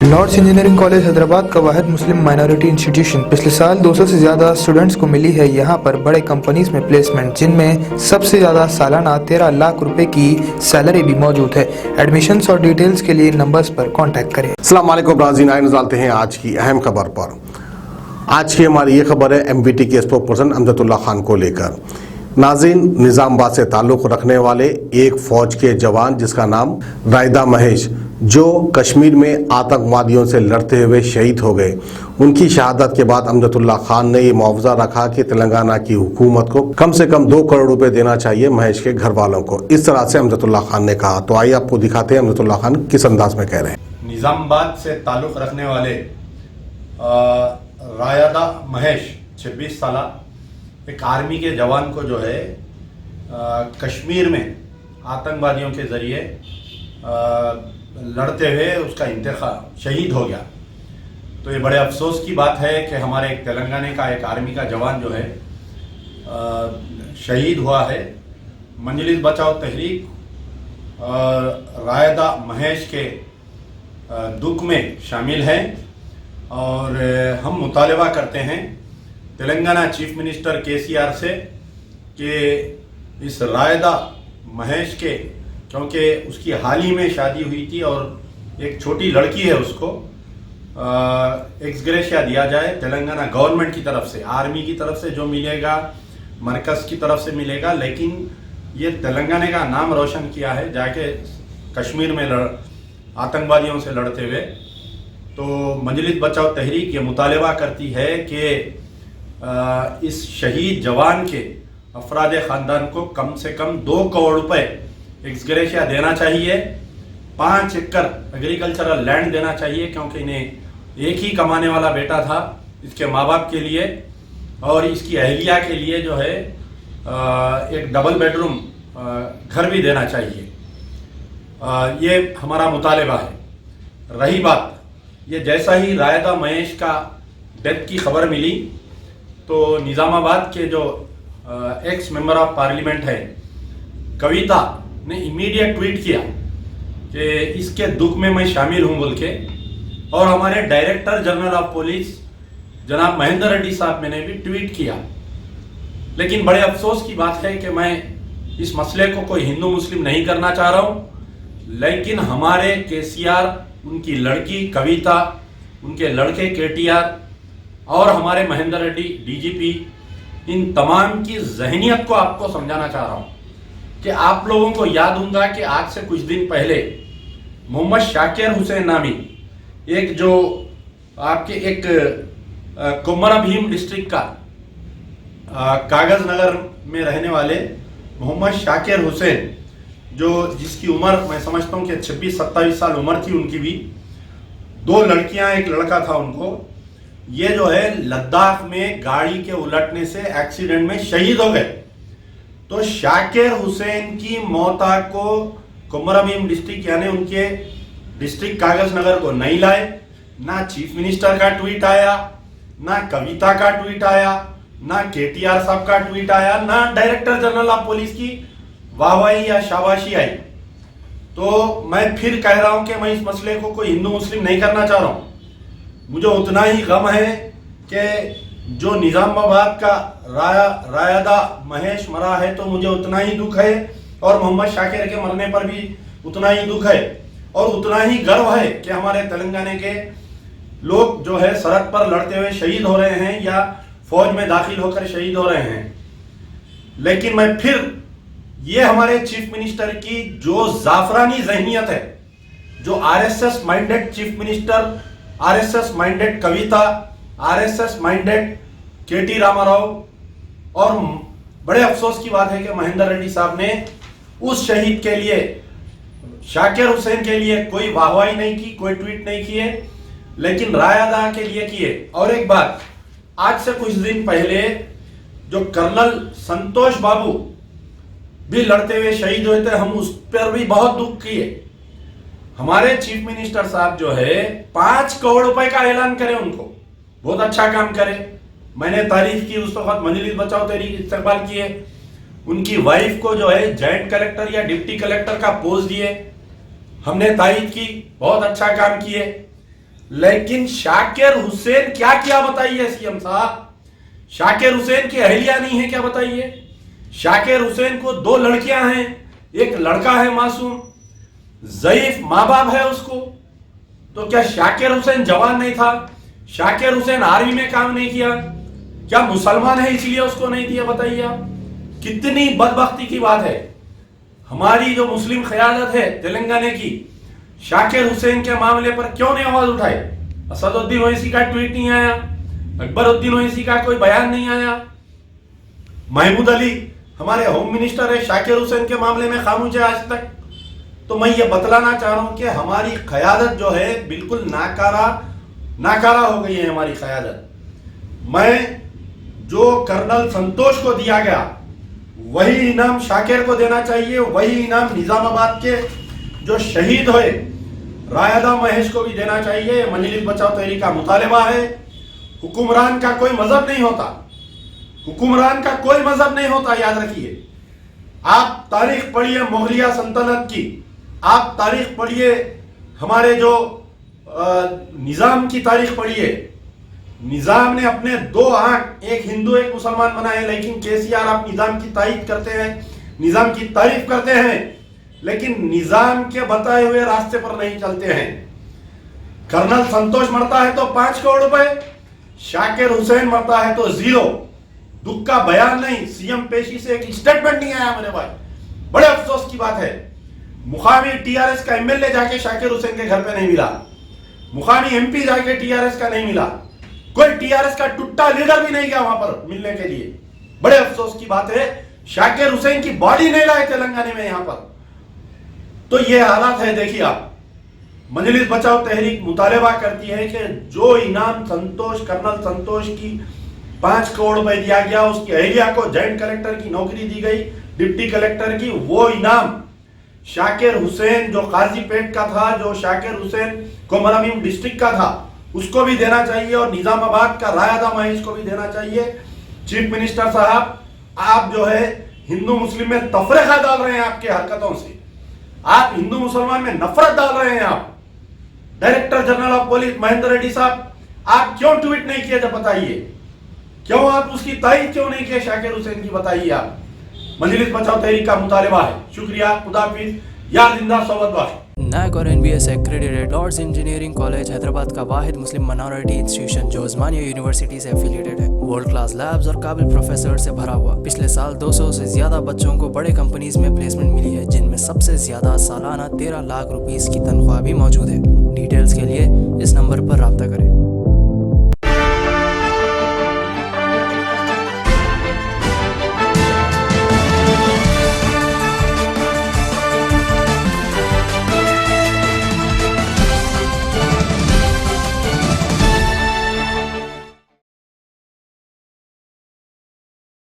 Lord's engineering college Hyderabad का वाहिद मुस्लिम माइनॉरिटी इंस्टीट्यूशन। पिछले साल 200 से ज़्यादा स्टूडेंट्स को मिली है यहाँ पर बड़े कंपनीज में प्लेसमेंट, जिनमें सबसे ज़्यादा सालाना 13 लाख रुपए की सैलरी भी मौजूद है। एडमिशन्स और डिटेल्स के लिए नंबर्स पर कॉन्टैक्ट करें। अस्सलाम वालेकुम नाज़रीन, आइए डालते हैं आज की अहम खबर पर। आज की हमारी ये खबर है MBT के स्पोक पर्सन अमजदुल्ला खान को लेकर। नाज़रीन, निज़ामाबाद से ताल्लुक़ रखने वाले एक फ़ौज के जवान जिसका नाम रायदा महेश, जो कश्मीर में आतंकवादियों से लड़ते हुए शहीद हो गए, उनकी शहादत के बाद अमजदुल्ला खान ने ये मुआवजा रखा कि तेलंगाना की हुकूमत को कम से कम 2 करोड़ रुपए देना चाहिए महेश के घर वालों को। इस तरह से अमजदुल्ला खान ने कहा। तो आइए आपको दिखाते हैं अमजदुल्ला खान किस अंदाज में कह रहे हैं। निज़ामाबाद से ताल्लुक़ रखने वाले रायदा महेश 26 साल एक आर्मी के जवान को जो है कश्मीर में आतंकवादियों के ज़रिए लड़ते हुए उसका इंतकाल शहीद हो गया। तो ये बड़े अफसोस की बात है कि हमारे एक तेलंगाना का एक आर्मी का जवान जो है शहीद हुआ है। मंजलिस बचाओ तहरीक रायदा महेश के दुख में शामिल है और हम मुतालबा करते हैं तेलंगाना चीफ मिनिस्टर KCR से कि इस रायदा महेश के, क्योंकि उसकी हाल ही में शादी हुई थी और एक छोटी लड़की है, उसको एक्सग्रेशिया दिया जाए तेलंगाना गवर्नमेंट की तरफ से। आर्मी की तरफ से जो मिलेगा मरकज़ की तरफ से मिलेगा, लेकिन ये तेलंगाना का नाम रोशन किया है जाके कश्मीर में आतंकवादियों से लड़ते हुए। तो मजलिस बचाओ तहरीक ये मुतालबा करती है कि इस शहीद जवान के अफराद ख़ानदान को कम से कम 2 करोड़ रुपए एक्सग्रेशिया देना चाहिए। 5 एकड़ एग्रीकल्चरल लैंड देना चाहिए, क्योंकि इन्हें एक ही कमाने वाला बेटा था, इसके माँ बाप के लिए और इसकी अहलिया के लिए जो है एक डबल बेडरूम घर भी देना चाहिए। ये हमारा मुतालबा है। रही बात, ये जैसा ही रायदा महेश का डेथ की खबर मिली तो निज़ामाबाद के जो एक्स मेंबर ऑफ पार्लियामेंट है कविता ने इमीडिएट ट्वीट किया कि इसके दुख में मैं शामिल हूं बोल के, और हमारे डायरेक्टर जनरल ऑफ पुलिस जनाब महेंद्र रेड्डी साहब ने भी ट्वीट किया। लेकिन बड़े अफसोस की बात है कि मैं इस मसले को कोई हिंदू मुस्लिम नहीं करना चाह रहा हूं, लेकिन हमारे KCR, उनकी लड़की कविता, उनके लड़के KTR और हमारे महेंद्र रेड्डी DGP, इन तमाम की जहनियत को आपको समझाना चाह रहा हूं कि आप लोगों को याद होगा कि आज से कुछ दिन पहले मोहम्मद शाकिर हुसैन नामी एक जो आपके एक कुमरा भीम डिस्ट्रिक्ट का कागज नगर में रहने वाले मोहम्मद शाकिर हुसैन, जो जिसकी उम्र मैं समझता हूं कि 26-27 साल उम्र थी उनकी भी, 2 लड़कियां एक लड़का था उनको, ये जो है लद्दाख में गाड़ी के उलटने से एक्सीडेंट में शहीद हो गए। तो शाकिर हुसैन की मौता को कुमराभीम डिस्ट्रिक्ट यानी उनके डिस्ट्रिक्ट कागज नगर को नहीं लाए। ना चीफ मिनिस्टर का ट्वीट आया, ना कविता का ट्वीट आया, ना KTR साहब का ट्वीट आया, ना डायरेक्टर जनरल ऑफ पुलिस की वाहवाही या शाबाशी आई। तो मैं फिर कह रहा हूं कि मैं इस मसले को कोई हिंदू मुस्लिम नहीं करना चाह रहा हूं। मुझे उतना ही गम है कि जो निज़ामाबाद का रायदा महेश मरा है तो मुझे उतना ही दुख है, और मोहम्मद शाकिर के मरने पर भी उतना ही दुख है, और उतना ही गर्व है कि हमारे तेलंगाना के लोग जो है सरहद पर लड़ते हुए शहीद हो रहे हैं या फौज में दाखिल होकर शहीद हो रहे हैं। लेकिन मैं फिर ये हमारे चीफ मिनिस्टर की जो जाफरानी जहनियत है, जो RSS minded chief minister, RSS minded Kavitha, RSS minded KT Rama Rao, और बड़े अफसोस की बात है कि महेंद्र रेड्डी साहब ने उस शहीद के लिए, शाकिर हुसैन के लिए कोई वाहवाही नहीं की, कोई ट्वीट नहीं किए, लेकिन रायदा के लिए किए। और एक बात, आज से कुछ दिन पहले जो कर्नल संतोष बाबू भी लड़ते हुए शहीद हुए थे, हम उस पर भी बहुत दुख किए। हमारे चीफ मिनिस्टर साहब जो है 5 करोड़ रुपए का ऐलान करें, उनको बहुत अच्छा काम करे। मैंने तारीफ की, उस वक्त मजलिस बचाओ तहरीक इस्तेमाल किए। उनकी वाइफ को जो है जॉइंट कलेक्टर या डिप्टी कलेक्टर का पोस्ट दिए, हमने तारीफ की, बहुत अच्छा काम किए। लेकिन शाकिर हुसैन क्या किया बताइए सीएम साहब। शाकिर हुसैन की अहलिया नहीं है क्या बताइए। शाकिर हुसैन को 2 लड़कियां हैं, एक लड़का है मासूम, ज़ईफ माँ बाप है उसको। तो क्या शाकिर हुसैन जवान नहीं था? शाकिर हुसैन आर्मी में काम नहीं किया? क्या मुसलमान है इसलिए उसको नहीं दिया? बताइए आप, कितनी बदबख्ती की बात है। हमारी जो मुस्लिम क़यादत है तेलंगाना की, शाकिर हुसैन के मामले पर क्यों नहीं आवाज उठाई? असदुद्दीन ओवैसी का ट्वीट नहीं आया, अकबरुद्दीन ओवैसी का कोई बयान नहीं आया। महमूद अली हमारे होम मिनिस्टर है, शाकिर हुसैन के मामले में खामोश है आज तक। तो मैं ये बतलाना चाह रहा हूं कि हमारी क़यादत जो है बिल्कुल नाकारा हो गई है हमारी क़यादत। मैं जो कर्नल संतोष को दिया गया वही इनाम शाकिर को देना चाहिए, वही इनाम निजामाबाद के जो शहीद हुए रायदा महेश को भी देना चाहिए। मजलिस बचाओ तहरीक का मुतालबा है। हुक्मरान का कोई मजहब नहीं होता, हुक्मरान का कोई मजहब नहीं होता, याद रखिए। आप तारीख पढ़िए मुगलिया सल्तनत की, आप तारीख पढ़िए हमारे जो निजाम की तारीख पढ़िए। निजाम ने अपने 2 आंख, एक हिंदू एक मुसलमान बनाए, लेकिन केसीआर आप निजाम की तारीफ करते हैं, निजाम की तारीफ करते हैं, लेकिन निजाम के बताए हुए रास्ते पर नहीं चलते हैं। कर्नल संतोष मरता है तो 5 करोड़ रुपए, शाकिर हुसैन मरता है तो 0। दुख का बयान नहीं, सीएम पेशी से एक स्टेटमेंट नहीं आया मेरे भाई, बड़े अफसोस की बात है। मुकामी टीआरएस का एमएलए जाके शाकिर हुसैन के घर पे नहीं मिला, मुकामी एमपी जाके टीआरएस का नहीं मिला, कोई टीआरएस का टुट्टा लीडर भी नहीं गया वहां पर मिलने के लिए। बड़े अफसोस की बात है, शाकिर हुसैन की बॉडी नहीं लाए तेलंगाना में यहां पर। तो ये हालात है। देखिए आप, मजलिस बचाओ तहरीक मुतालबा करती है कि जो इनाम कर्नल संतोष की 5 करोड़ रुपए दिया गया, उसकी अहलिया को जॉइंट कलेक्टर की नौकरी दी गई, डिप्टी कलेक्टर की, वो इनाम शाकिर हुसैन जो काजीपेट का था, जो शाकिर हुसैन कोमरामीम डिस्ट्रिक्ट का था, उसको भी देना चाहिए, और निजामाबाद का रायदा महेश को भी देना चाहिए। चीफ मिनिस्टर साहब, आप जो है हिंदू मुस्लिम में तफरीका डाल रहे हैं आपके हरकतों से, आप हिंदू मुसलमान में नफरत डाल रहे हैं। आप director general of police Mahendra Reddy साहब, आप क्यों ट्वीट नहीं किए जब बताइए, क्यों आप उसकी तारीफ क्यों नहीं किए शाकिर हुसैन की, बताइए आप। मजलिस बचाओ तहरीक का मुतालबा है। शुक्रिया, खुदाफिज, यार जिंदा सोबत बाश। NAC और NBS accredited Lords engineering college Hyderabad का वाहिद मुस्लिम माइनॉरिटी इंस्टीट्यूशन जो उस्मानिया यूनिवर्सिटी से एफिलिएटेड है। वर्ल्ड क्लास लैब्स और काबिल प्रोफेसर से भरा हुआ। पिछले साल 200 से ज्यादा बच्चों को बड़े कंपनीज में प्लेसमेंट मिली है, जिनमें सबसे ज्यादा सालाना 13 लाख रुपीस की तनख्वाह भी मौजूद है। डिटेल्स के लिए इस नंबर